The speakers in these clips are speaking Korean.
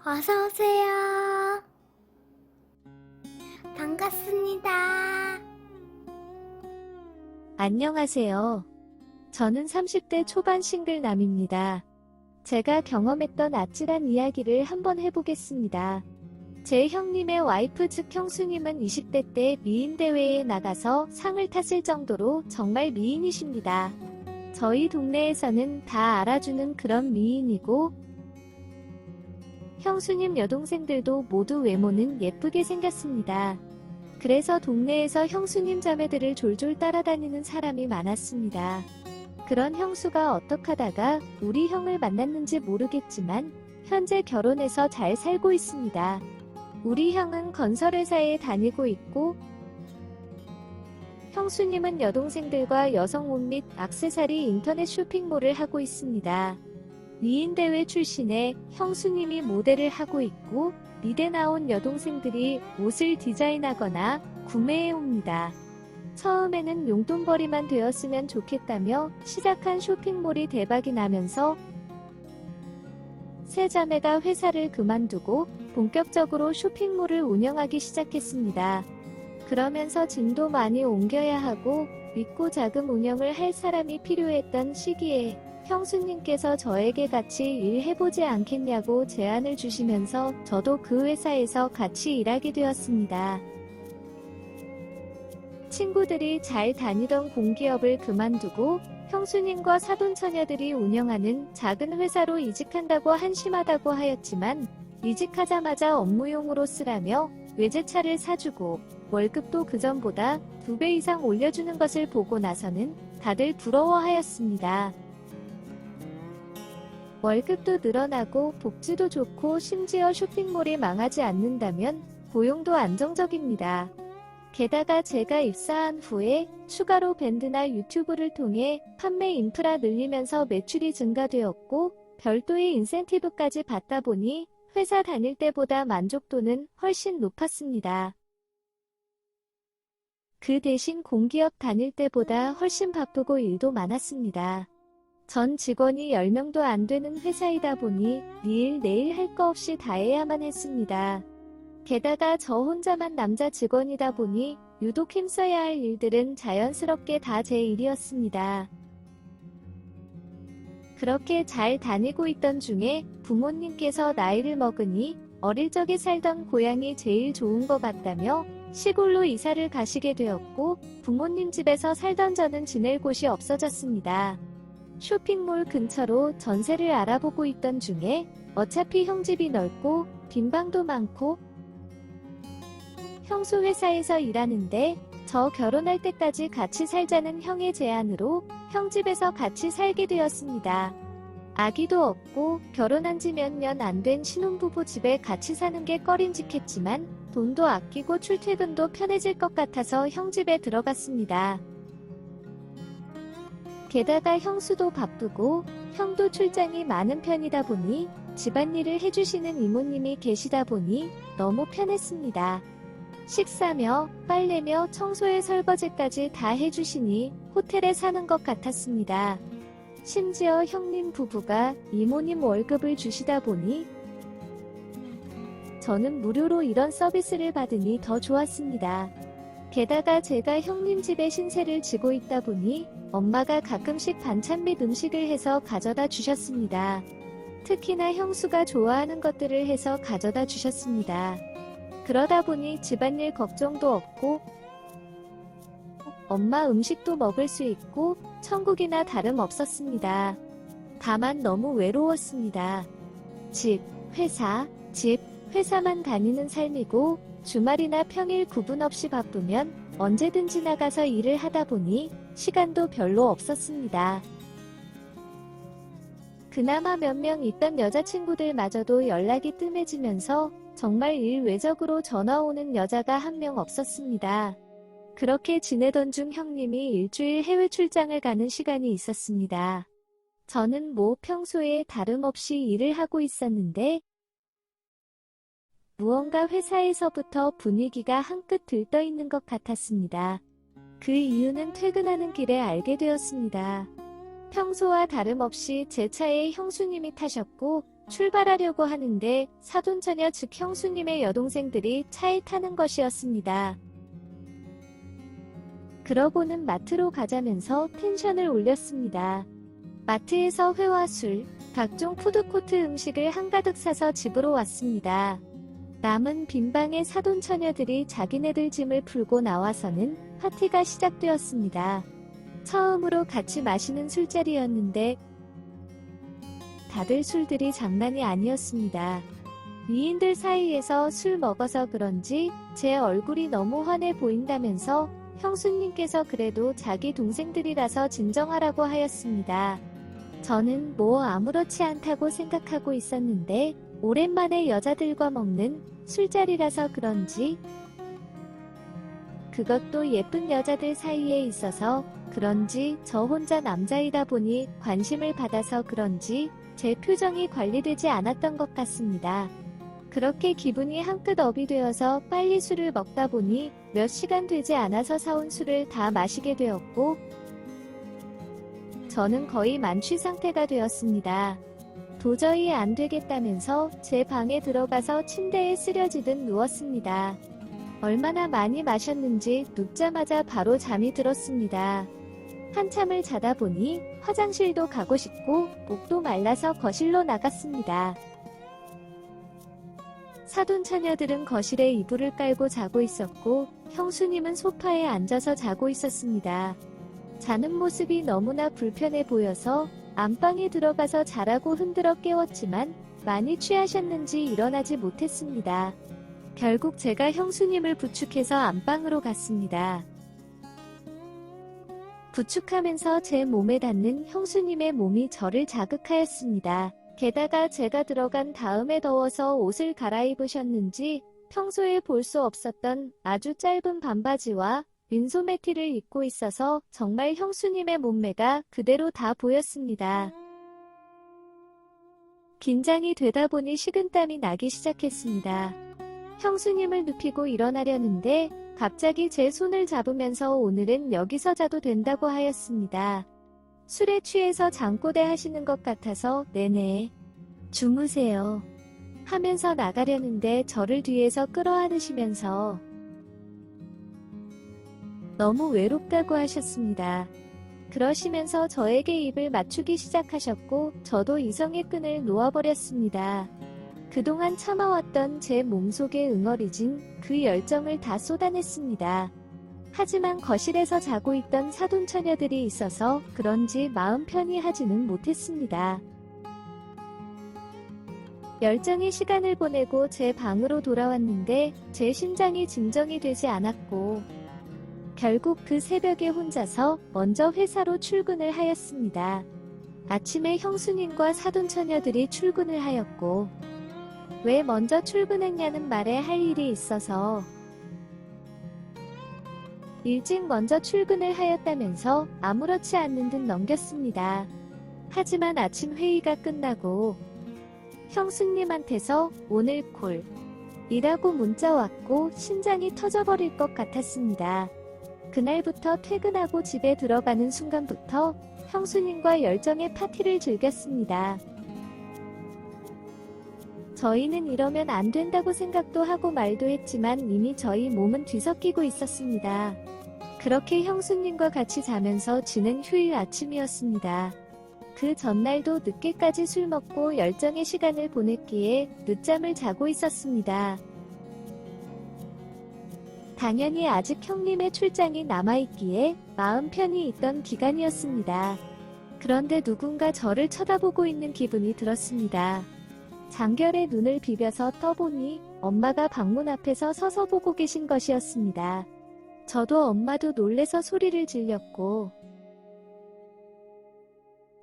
어서오세요. 반갑습니다. 안녕하세요. 저는 30대 초반 싱글남입니다. 제가 경험했던 아찔한 이야기를 한번 해보겠습니다. 제 형님의 와이프 즉 형수님은 20대 때 미인 대회에 나가서 상을 탔을 정도로 정말 미인이십니다. 저희 동네에서는 다 알아주는 그런 미인이고, 형수님 여동생들도 모두 외모는 예쁘게 생겼습니다. 그래서 동네에서 형수님 자매들을 졸졸 따라다니는 사람이 많았습니다. 그런 형수가 어떡하다가 우리 형을 만났는지 모르겠지만 현재 결혼해서 잘 살고 있습니다. 우리 형은 건설회사에 다니고 있고, 형수님은 여동생들과 여성 옷 및 액세서리 인터넷 쇼핑몰을 하고 있습니다. 미인대회 출신의 형수님이 모델을 하고 있고, 미대 나온 여동생들이 옷을 디자인하거나 구매해 옵니다. 처음에는 용돈벌이만 되었으면 좋겠다며 시작한 쇼핑몰이 대박이 나면서 세 자매가 회사를 그만두고 본격적으로 쇼핑몰을 운영하기 시작했습니다. 그러면서 짐도 많이 옮겨야 하고 믿고 자금 운영을 할 사람이 필요했던 시기에 형수님께서 저에게 같이 일해보지 않겠냐고 제안을 주시면서 저도 그 회사에서 같이 일하게 되었습니다. 친구들이 잘 다니던 공기업을 그만두고 형수님과 사돈처녀들이 운영하는 작은 회사로 이직한다고 한심하다고 하였지만, 이직하자마자 업무용으로 쓰라며 외제차를 사주고 월급도 그전보다 2배 이상 올려주는 것을 보고 나서는 다들 부러워하였습니다. 월급도 늘어나고 복지도 좋고 심지어 쇼핑몰이 망하지 않는다면 고용도 안정적입니다. 게다가 제가 입사한 후에 추가로 밴드나 유튜브를 통해 판매 인프라 늘리면서 매출이 증가되었고 별도의 인센티브까지 받다 보니 회사 다닐 때보다 만족도는 훨씬 높았습니다. 그 대신 공기업 다닐 때보다 훨씬 바쁘고 일도 많았습니다. 전 직원이 10명도 안 되는 회사이다 보니 니 일 내일 할 거 없이 다 해야만 했습니다. 게다가 저 혼자만 남자 직원이다 보니 유독 힘써야 할 일들은 자연스럽게 다 제 일이었습니다. 그렇게 잘 다니고 있던 중에 부모님께서 나이를 먹으니 어릴 적에 살던 고향이 제일 좋은 것 같다며 시골로 이사를 가시게 되었고, 부모님 집에서 살던 저는 지낼 곳이 없어졌습니다. 쇼핑몰 근처로 전세를 알아보고 있던 중에 어차피 형 집이 넓고 빈방도 많고 형수 회사에서 일하는데 저 결혼할 때까지 같이 살자는 형의 제안으로 형 집에서 같이 살게 되었습니다. 아기도 없고 결혼한 지 몇 년 안 된 신혼부부 집에 같이 사는 게 꺼림직했지만 돈도 아끼고 출퇴근도 편해질 것 같아서 형 집에 들어갔습니다. 게다가 형수도 바쁘고 형도 출장이 많은 편이다 보니 집안일을 해주시는 이모님이 계시다 보니 너무 편했습니다. 식사며 빨래며 청소에 설거지까지 다 해주시니 호텔에 사는 것 같았습니다. 심지어 형님 부부가 이모님 월급을 주시다 보니 저는 무료로 이런 서비스를 받으니 더 좋았습니다. 게다가 제가 형님 집에 신세를 지고 있다 보니 엄마가 가끔씩 반찬 및 음식을 해서 가져다 주셨습니다. 특히나 형수가 좋아하는 것들을 해서 가져다 주셨습니다. 그러다 보니 집안일 걱정도 없고 엄마 음식도 먹을 수 있고 천국이나 다름없었습니다. 다만 너무 외로웠습니다. 집, 회사, 집, 회사만 다니는 삶이고 주말이나 평일 구분 없이 바쁘면 언제든지 나가서 일을 하다 보니 시간도 별로 없었습니다. 그나마 몇 명 있던 여자친구들마저도 연락이 뜸해지면서 정말 일 외적으로 전화 오는 여자가 한 명 없었습니다. 그렇게 지내던 중 형님이 일주일 해외 출장을 가는 시간이 있었습니다. 저는 평소에 다름없이 일을 하고 있었는데 무언가 회사에서부터 분위기가 한끗 들떠 있는 것 같았습니다. 그 이유는 퇴근하는 길에 알게 되었습니다. 평소와 다름없이 제 차에 형수님이 타셨고 출발하려고 하는데 사돈처녀 즉 형수님의 여동생들이 차에 타는 것이었습니다. 그러고는 마트로 가자면서 텐션을 올렸습니다. 마트에서 회와 술, 각종 푸드코트 음식을 한가득 사서 집으로 왔습니다. 남은 빈방에 사돈처녀들이 자기네들 짐을 풀고 나와서는 파티가 시작되었습니다. 처음으로 같이 마시는 술자리였는데 다들 술들이 장난이 아니었습니다. 위인들 사이에서 술 먹어서 그런지 제 얼굴이 너무 환해 보인다면서 형수님께서 그래도 자기 동생들이라서 진정하라고 하였습니다. 저는 뭐 아무렇지 않다고 생각하고 있었는데 오랜만에 여자들과 먹는 술자리라서 그런지 그것도 예쁜 여자들 사이에 있어서 그런지 저 혼자 남자이다 보니 관심을 받아서 그런지 제 표정이 관리되지 않았던 것 같습니다. 그렇게 기분이 한끗 업이 되어서 빨리 술을 먹다 보니 몇 시간 되지 않아서 사온 술을 다 마시게 되었고 저는 거의 만취 상태가 되었습니다. 도저히 안 되겠다면서 제 방에 들어가서 침대에 쓰러지듯 누웠습니다. 얼마나 많이 마셨는지 눕자마자 바로 잠이 들었습니다. 한참을 자다 보니 화장실도 가고 싶고 목도 말라서 거실로 나갔습니다. 사돈처녀들은 거실에 이불을 깔고 자고 있었고 형수님은 소파에 앉아서 자고 있었습니다. 자는 모습이 너무나 불편해 보여서 안방에 들어가서 자라고 흔들어 깨웠지만 많이 취하셨는지 일어나지 못했습니다. 결국 제가 형수님을 부축해서 안방으로 갔습니다. 부축하면서 제 몸에 닿는 형수님의 몸이 저를 자극하였습니다. 게다가 제가 들어간 다음에 더워서 옷을 갈아입으셨는지 평소에 볼 수 없었던 아주 짧은 반바지와 민소매티를 입고 있어서 정말 형수님의 몸매가 그대로 다 보였습니다. 긴장이 되다 보니 식은땀이 나기 시작했습니다. 형수님을 눕히고 일어나려는데 갑자기 제 손을 잡으면서 오늘은 여기서 자도 된다고 하였습니다. 술에 취해서 잠꼬대 하시는 것 같아서 네네 주무세요 하면서 나가려는데 저를 뒤에서 끌어안으시면서 너무 외롭다고 하셨습니다. 그러시면서 저에게 입을 맞추기 시작하셨고 저도 이성의 끈을 놓아버렸습니다. 그동안 참아왔던 제 몸속에 응어리진 그 열정을 다 쏟아냈습니다. 하지만 거실에서 자고 있던 사돈처녀들이 있어서 그런지 마음 편히 하지는 못했습니다. 열정의 시간을 보내고 제 방으로 돌아왔는데 제 심장이 진정이 되지 않았고 결국 그 새벽에 혼자서 먼저 회사로 출근을 하였습니다. 아침에 형수님과 사돈처녀들이 출근을 하였고 왜 먼저 출근했냐는 말에 할 일이 있어서 일찍 먼저 출근을 하였다면서 아무렇지 않는 듯 넘겼습니다. 하지만 아침 회의가 끝나고 형수님한테서 오늘 콜 이라고 문자 왔고 심장이 터져버릴 것 같았습니다. 그날부터 퇴근하고 집에 들어가는 순간부터 형수님과 열정의 파티를 즐겼습니다. 저희는 이러면 안 된다고 생각도 하고 말도 했지만 이미 저희 몸은 뒤섞이고 있었습니다. 그렇게 형수님과 같이 자면서 지낸 휴일 아침이었습니다. 그 전날도 늦게까지 술 먹고 열정의 시간을 보냈기에 늦잠을 자고 있었습니다. 당연히 아직 형님의 출장이 남아있기에 마음 편히 있던 기간이었습니다. 그런데 누군가 저를 쳐다보고 있는 기분이 들었습니다. 장결에 눈을 비벼서 떠보니 엄마가 방문 앞에서 서서 보고 계신 것이었습니다. 저도 엄마도 놀래서 소리를 질렸고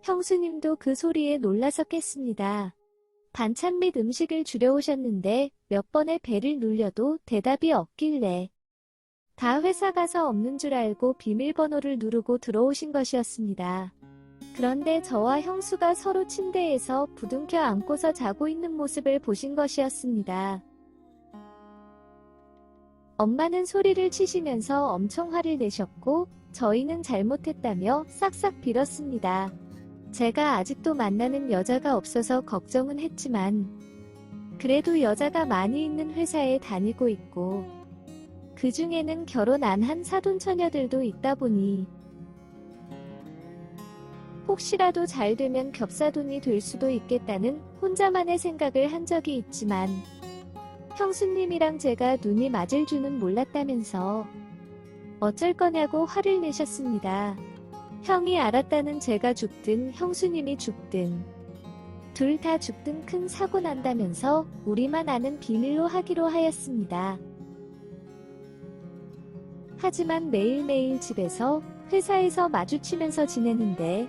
형수님도 그 소리에 놀라서 깼습니다. 반찬 및 음식을 주려오셨는데 몇 번의 벨을 눌려도 대답이 없길래 다 회사 가서 없는 줄 알고 비밀번호를 누르고 들어오신 것이었습니다. 그런데 저와 형수가 서로 침대에서 부둥켜 안고서 자고 있는 모습을 보신 것이었습니다. 엄마는 소리를 치시면서 엄청 화를 내셨고 저희는 잘못했다며 싹싹 빌었습니다. 제가 아직도 만나는 여자가 없어서 걱정은 했지만 그래도 여자가 많이 있는 회사에 다니고 있고 그 중에는 결혼 안 한 사돈 처녀들도 있다 보니 혹시라도 잘 되면 겹사돈이 될 수도 있겠다는 혼자만의 생각을 한 적이 있지만 형수님이랑 제가 눈이 맞을 줄은 몰랐다면서 어쩔 거냐고 화를 내셨습니다. 형이 알았다는 제가 죽든 형수님이 죽든 둘 다 죽든 큰 사고 난다면서 우리만 아는 비밀로 하기로 하였습니다. 하지만 매일매일 집에서 회사에서 마주치면서 지내는데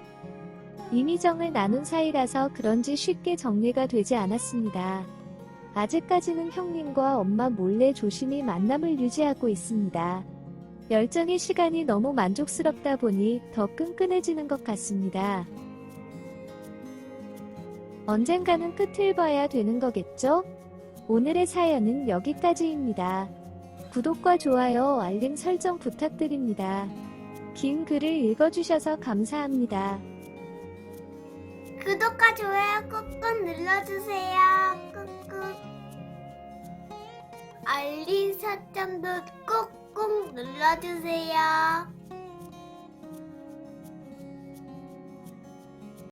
이미 정을 나눈 사이라서 그런지 쉽게 정리가 되지 않았습니다. 아직까지는 형님과 엄마 몰래 조심히 만남을 유지하고 있습니다. 열정의 시간이 너무 만족스럽다 보니 더 끈끈해지는 것 같습니다. 언젠가는 끝을 봐야 되는 거겠죠? 오늘의 사연은 여기까지입니다. 구독과 좋아요, 알림 설정 부탁드립니다. 긴 글을 읽어주셔서 감사합니다. 구독과 좋아요 꾹꾹 눌러주세요. 꾹꾹. 알림 설정도 꾹꾹 눌러주세요.